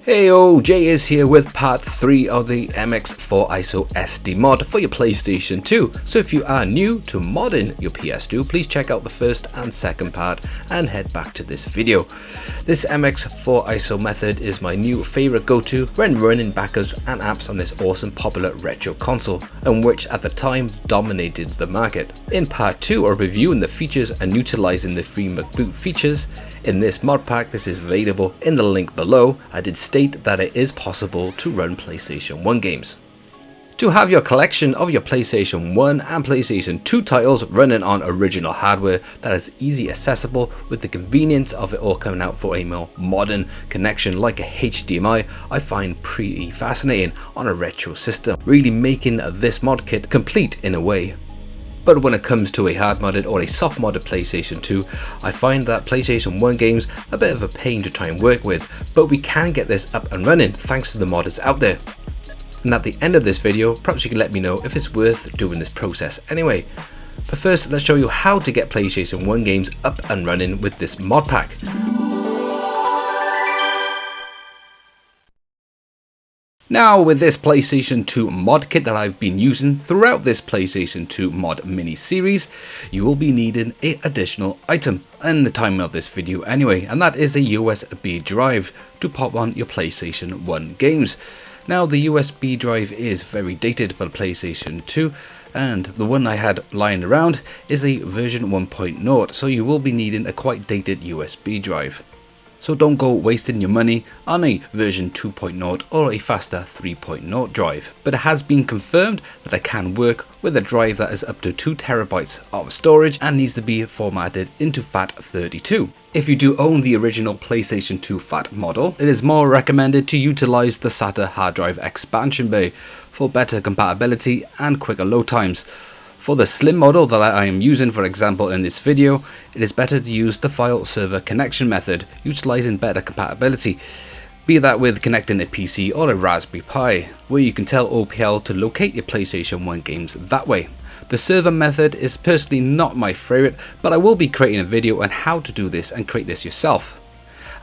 Heyo, Jay is here with part 3 of the MX4SIO SD mod for your PlayStation 2. So if you are new to modding your PS2, please check out the first and second part and head back to this video. This MX4SIO method is my new favorite go-to when running backups and apps on this awesome popular retro console, and which at the time dominated the market. In part 2, I'll reviewing the features and utilizing the free Mcboot features. In this mod pack, this is available in the link below. I did state that it is possible to run PlayStation 1 games. To have your collection of your PlayStation 1 and PlayStation 2 titles running on original hardware that is easy accessible with the convenience of it all coming out for a more modern connection like a HDMI, I find pretty fascinating on a retro system, really making this mod kit complete in a way. But when it comes to a hard modded or a soft modded PlayStation 2, I find that PlayStation 1 games a bit of a pain to try and work with, but we can get this up and running thanks to the modders out there. And at the end of this video, perhaps you can let me know if it's worth doing this process anyway. But first, let's show you how to get PlayStation 1 games up and running with this mod pack. Now, with this PlayStation 2 mod kit that I've been using throughout this PlayStation 2 mod mini series, you will be needing an additional item in the time of this video anyway, and that is a USB drive to pop on your PlayStation 1 games. Now, the USB drive is very dated for the PlayStation 2, and the one I had lying around is a version 1.0, so you will be needing a quite dated USB drive. So don't go wasting your money on a version 2.0 or a faster 3.0 drive. But it has been confirmed that I can work with a drive that is up to 2 terabytes of storage and needs to be formatted into FAT32. If you do own the original PlayStation 2 FAT model, it is more recommended to utilize the SATA hard drive expansion bay for better compatibility and quicker load times. For the slim model that I am using, for example, in this video, it is better to use the file server connection method, utilizing better compatibility, be that with connecting a PC or a Raspberry Pi, where you can tell OPL to locate your PlayStation 1 games that way. The server method is personally not my favorite, but I will be creating a video on how to do this and create this yourself.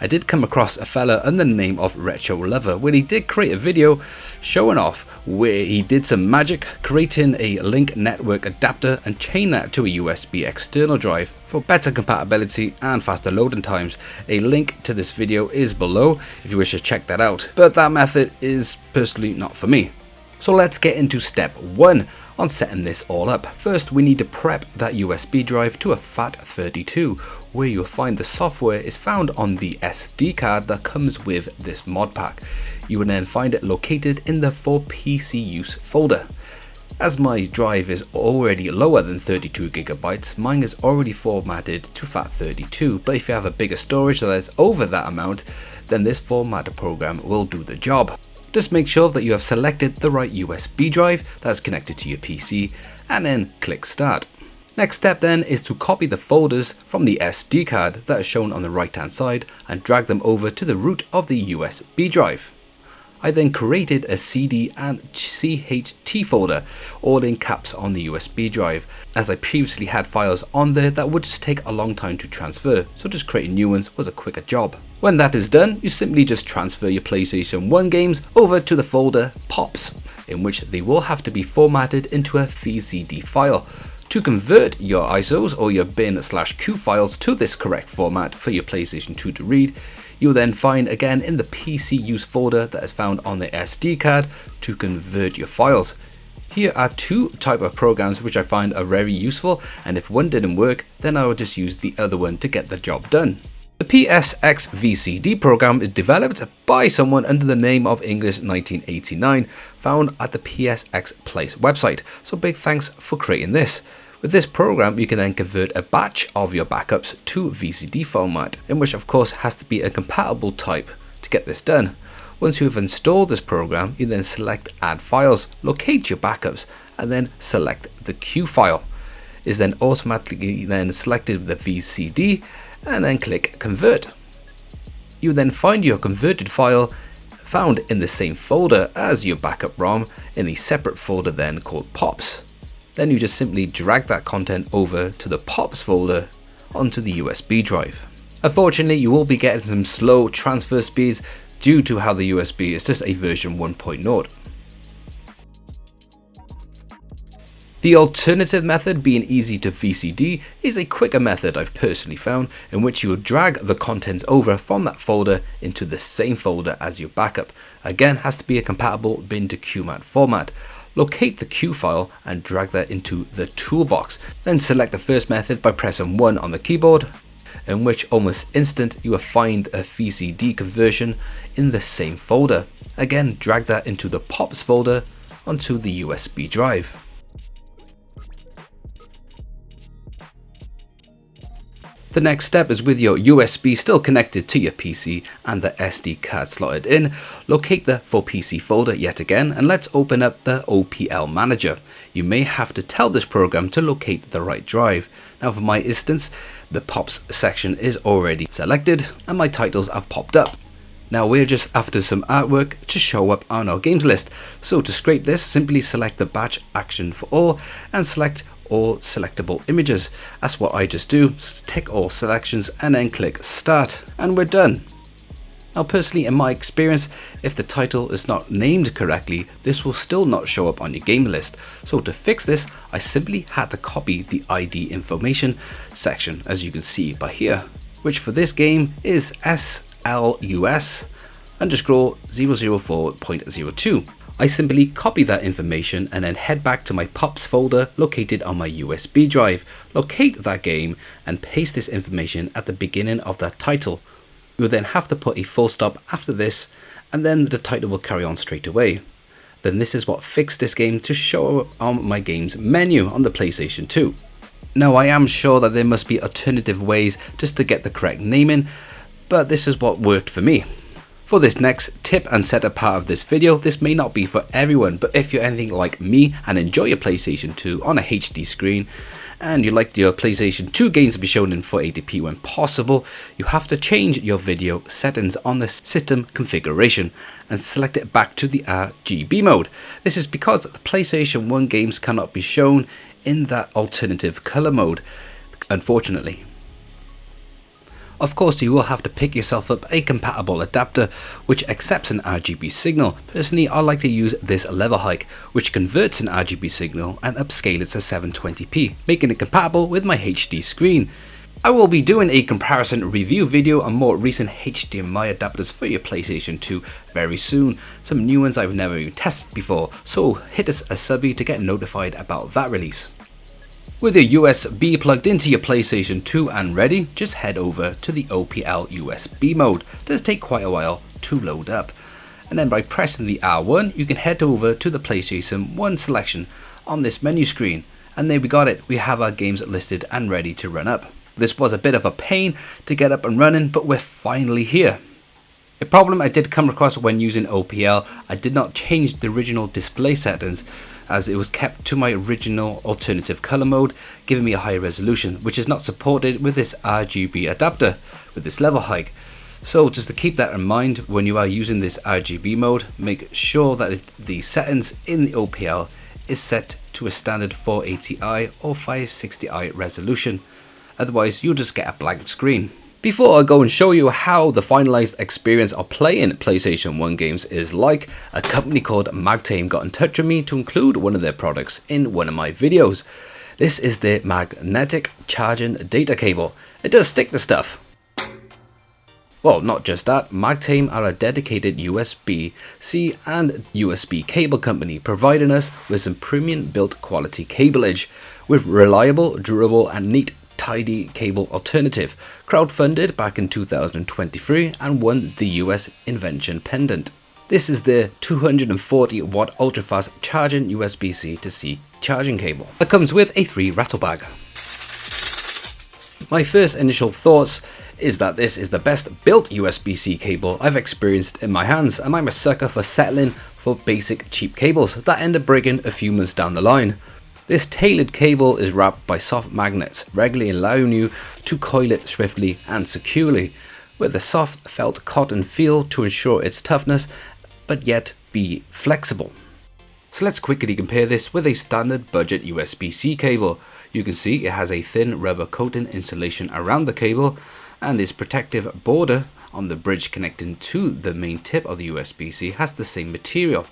I did come across a fella under the name of Retro Lover, where he did create a video showing off where he did some magic, creating a link network adapter and chain that to a USB external drive for better compatibility and faster loading times. A link to this video is below if you wish to check that out, but that method is personally not for me. So let's get into step 1 on setting this all up. First, we need to prep that USB drive to a FAT32, where you'll find the software is found on the SD card that comes with this mod pack. You will then find it located in the for PC use folder. As my drive is already lower than 32 gigabytes, mine is already formatted to FAT32, but if you have a bigger storage that is over that amount, then this formatter program will do the job. Just make sure that you have selected the right USB drive that's connected to your PC and then click start. Next step then is to copy the folders from the SD card that are shown on the right hand side and drag them over to the root of the USB drive. I then created a CD and CHT folder, all in caps on the USB drive, as I previously had files on there that would just take a long time to transfer, so just creating new ones was a quicker job. When that is done, you simply just transfer your PlayStation 1 games over to the folder POPS, in which they will have to be formatted into a VCD file. To convert your ISOs or your bin/Q files to this correct format for your PlayStation 2 to read, you will then find again in the PC use folder that is found on the SD card to convert your files. Here are 2 types of programs which I find are very useful, and if one didn't work, then I would just use the other one to get the job done. The PSX VCD program is developed by someone under the name of English 1989, found at the PSX Place website, so big thanks for creating this. With this program, you can then convert a batch of your backups to VCD format, in which of course has to be a compatible type to get this done. Once you have installed this program, you then select add files, locate your backups, and then select the Q file. It is then automatically then selected with the VCD, and then click convert. You then find your converted file found in the same folder as your backup ROM in a separate folder then called POPS. Then you just simply drag that content over to the POPS folder onto the USB drive. Unfortunately, you will be getting some slow transfer speeds due to how the USB is just a version 1.0. The alternative method, being easy to VCD, is a quicker method I've personally found, in which you will drag the contents over from that folder into the same folder as your backup. Again, has to be a compatible bin to QMAT format. Locate the Q file and drag that into the toolbox. Then select the first method by pressing 1 on the keyboard, in which almost instant you will find a VCD conversion in the same folder. Again, drag that into the POPs folder onto the USB drive. The next step is, with your USB still connected to your PC and the SD card slotted in, locate the For PC folder yet again, and let's open up the OPL Manager. You may have to tell this program to locate the right drive. Now for my instance, the POPs section is already selected and my titles have popped up. Now we're just after some artwork to show up on our games list. So to scrape this, simply select the batch action for all and select all selectable images. That's what I just do, tick all selections and then click start, and we're done. Now personally, in my experience, if the title is not named correctly, this will still not show up on your game list. So to fix this, I simply had to copy the ID information section, as you can see by here, which for this game is SLUS_004.02. I simply copy that information and then head back to my POPs folder located on my USB drive, locate that game and paste this information at the beginning of that title. You will then have to put a full stop after this, and then the title will carry on straight away. Then this is what fixed this game to show up on my games menu on the PlayStation 2. Now I am sure that there must be alternative ways just to get the correct naming, but this is what worked for me. For this next tip and setup part of this video, this may not be for everyone, but if you're anything like me and enjoy your PlayStation 2 on a HD screen, and you like your PlayStation 2 games to be shown in 480p when possible, you have to change your video settings on the system configuration and select it back to the RGB mode. This is because the PlayStation 1 games cannot be shown in that alternative color mode, unfortunately. Of course, you will have to pick yourself up a compatible adapter which accepts an RGB signal. Personally, I like to use this lever hike, which converts an RGB signal and upscale it to 720p, making it compatible with my HD screen. I will be doing a comparison review video on more recent HDMI adapters for your PlayStation 2 very soon. Some new ones I've never even tested before, so hit us a subby to get notified about that release. With your USB plugged into your PlayStation 2 and ready, just head over to the OPL USB mode. It does take quite a while to load up. And then by pressing the R1, you can head over to the PlayStation 1 selection on this menu screen. And there we got it, we have our games listed and ready to run up. This was a bit of a pain to get up and running, but we're finally here. A problem I did come across when using OPL, I did not change the original display settings, as it was kept to my original alternative color mode, giving me a higher resolution, which is not supported with this RGB adapter with this level hike. So just to keep that in mind when you are using this RGB mode, make sure that the settings in the OPL is set to a standard 480i or 560i resolution, otherwise you'll just get a blank screen. Before I go and show you how the finalized experience of playing PlayStation 1 games is like, a company called Magtame got in touch with me to include one of their products in one of my videos. This is the magnetic charging data cable. It does stick to stuff. Well, not just that, Magtame are a dedicated USB-C and USB cable company, providing us with some premium built quality cableage with reliable, durable and neat tidy cable alternative, crowdfunded back in 2023 and won the US Invention Pendant. This is the 240 watt ultra fast charging USB-C to C charging cable that comes with a 3 rattle bag. My first initial thoughts is that this is the best built USB-C cable I've experienced in my hands, and I'm a sucker for settling for basic cheap cables that end up breaking a few months down the line. This tailored cable is wrapped by soft magnets, regularly allowing you to coil it swiftly and securely, with a soft felt cotton feel to ensure its toughness, but yet be flexible. So let's quickly compare this with a standard budget USB-C cable. You can see it has a thin rubber coating insulation around the cable, and this protective border on the bridge connecting to the main tip of the USB-C has the same material.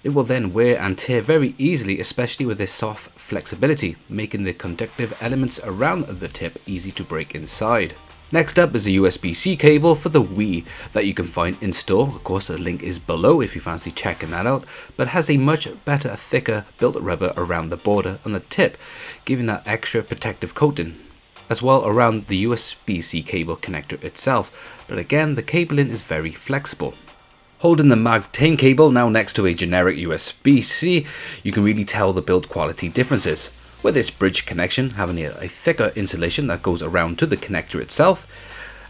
It will then wear and tear very easily, especially with this soft flexibility, making the conductive elements around the tip easy to break inside. Next up is a USB-C cable for the Wii that you can find in store. Of course, the link is below if you fancy checking that out, but has a much better, thicker built rubber around the border and the tip, giving that extra protective coating, as well around the USB-C cable connector itself, but again the cabling is very flexible. Holding the Magtame cable now next to a generic USB-C, you can really tell the build quality differences, with this bridge connection having a thicker insulation that goes around to the connector itself,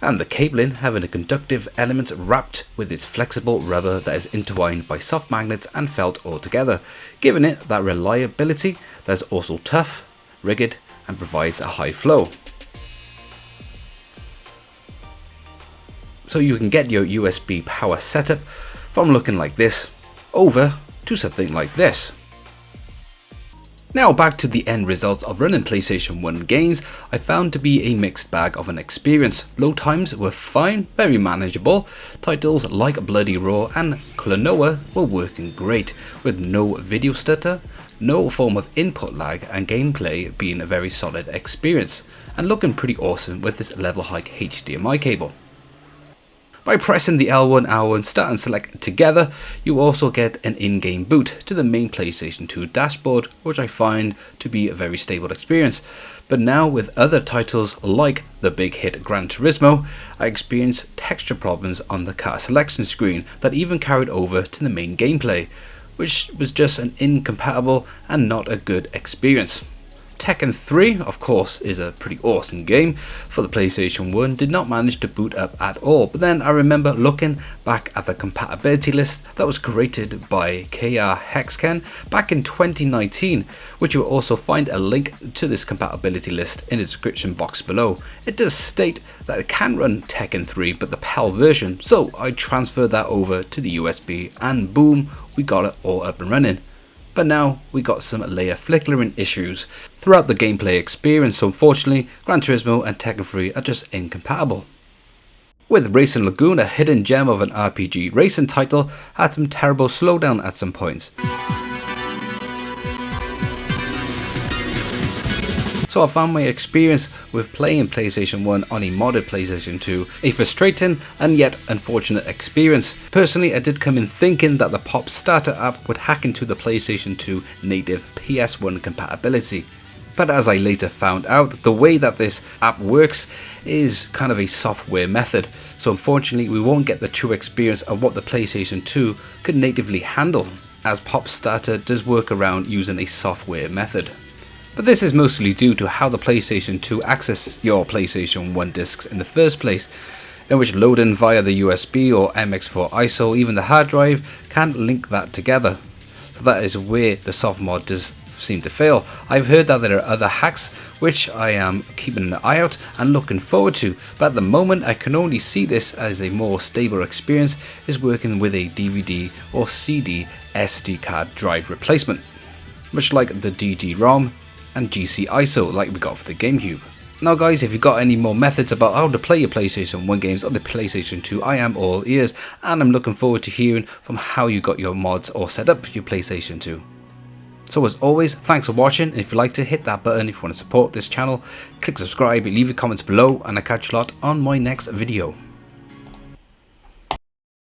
and the cabling having a conductive element wrapped with its flexible rubber that is intertwined by soft magnets and felt all together, giving it that reliability that is also tough, rugged, and provides a high flow. So you can get your USB power setup from looking like this over to something like this. Now back to the end results of running PlayStation 1 games. I found to be a mixed bag of an experience. Load times were fine, very manageable. Titles like Bloody Roar and Klonoa were working great, with no video stutter, no form of input lag, and gameplay being a very solid experience, and looking pretty awesome with this level hike HDMI cable. By pressing the L1, R1, start and select together, you also get an in-game boot to the main PlayStation 2 dashboard, which I find to be a very stable experience. But now with other titles like the big hit Gran Turismo, I experienced texture problems on the car selection screen that even carried over to the main gameplay, which was just an incompatible and not a good experience. Tekken 3, of course, is a pretty awesome game for the PlayStation 1, did not manage to boot up at all, but then I remember looking back at the compatibility list that was created by KR Hexken back in 2019, which you will also find a link to this compatibility list in the description box below. It does state that it can run Tekken 3 but the PAL version, so I transferred that over to the USB and boom, we got it all up and running. But now we got some layer flickering issues throughout the gameplay experience, so unfortunately Gran Turismo and Tekken 3 are just incompatible. With Racing Lagoon, a hidden gem of an RPG racing title, had some terrible slowdown at some points. So I found my experience with playing PlayStation 1 on a modded PlayStation 2 a frustrating and yet unfortunate experience. Personally, I did come in thinking that the POPStarter app would hack into the PlayStation 2 native PS1 compatibility. But as I later found out, the way that this app works is kind of a software method. So unfortunately, we won't get the true experience of what the PlayStation 2 could natively handle, as POPStarter does work around using a software method. But this is mostly due to how the PlayStation 2 accesses your PlayStation 1 discs in the first place, in which loading via the USB or MX4SIO, even the hard drive, can't link that together. So that is where the soft mod does seem to fail. I've heard that there are other hacks which I am keeping an eye out and looking forward to, but at the moment I can only see this as a more stable experience is working with a DVD or CD SD card drive replacement, much like the DD-ROM and GC ISO like we got for the GameCube. Now guys, if you've got any more methods about how to play your PlayStation 1 games on the PlayStation 2, I am all ears, and I'm looking forward to hearing from how you got your mods or set up your PlayStation 2. So as always, thanks for watching, and if you'd like to hit that button if you want to support this channel, click subscribe, leave your comments below, and I'll catch you a lot on my next video.